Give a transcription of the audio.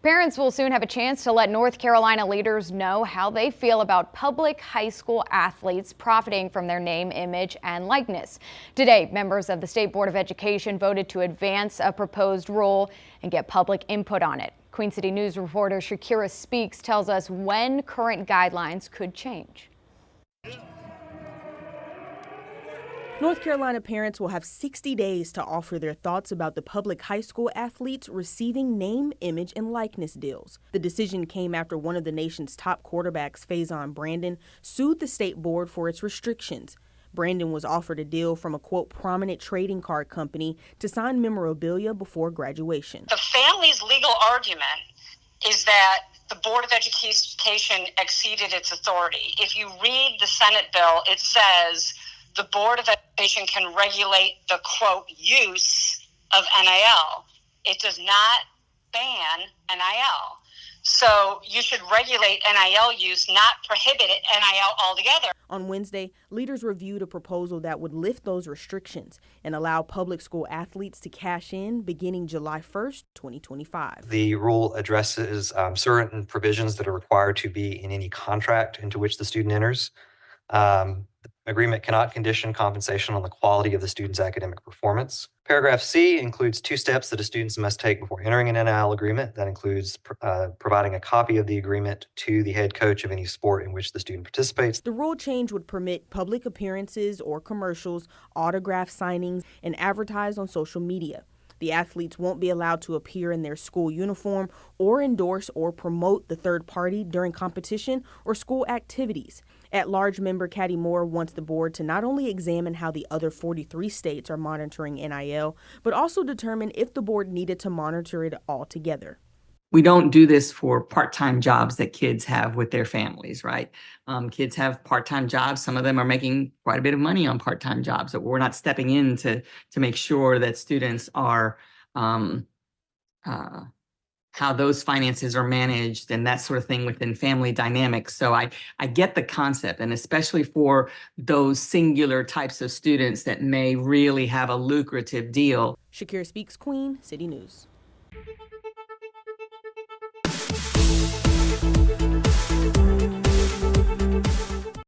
Parents will soon have a chance to let North Carolina leaders know how they feel about public high school athletes profiting from their name, image, and likeness. Today, members of the State Board of Education voted to advance a proposed rule and get public input on it. Queen City News reporter Shakira Speaks tells us when current guidelines could change. North Carolina parents will have 60 days to offer their thoughts about the public high school athletes receiving name, image, and likeness deals. The decision came after one of the nation's top quarterbacks, Faison Brandon, sued the state board for its restrictions. Brandon was offered a deal from a, quote, prominent trading card company to sign memorabilia before graduation. The family's legal argument is that the Board of Education exceeded its authority. If you read the Senate bill, it says the Board of Education can regulate the, quote, use of NIL. It does not ban NIL. So you should regulate NIL use, not prohibit NIL altogether. On Wednesday, leaders reviewed a proposal that would lift those restrictions and allow public school athletes to cash in beginning July 1st, 2025. The rule addresses certain provisions that are required to be in any contract into which the student enters. The agreement cannot condition compensation on the quality of the student's academic performance. Paragraph C includes 2 steps that a student must take before entering an NIL agreement. That includes providing a copy of the agreement to the head coach of any sport in which the student participates. The rule change would permit public appearances or commercials, autograph signings, and advertise on social media. The athletes won't be allowed to appear in their school uniform or endorse or promote the third party during competition or school activities. At-large member Caddy Moore wants the board to not only examine how the other 43 states are monitoring NIL, but also determine if the board needed to monitor it altogether. We don't do this for part-time jobs that kids have with their families, right? Kids have part-time jobs. Some of them are making quite a bit of money on part-time jobs, but we're not stepping in to make sure that students are how those finances are managed and that sort of thing within family dynamics. So I get the concept, and especially for those singular types of students that may really have a lucrative deal. Shakira Speaks, Queen City News.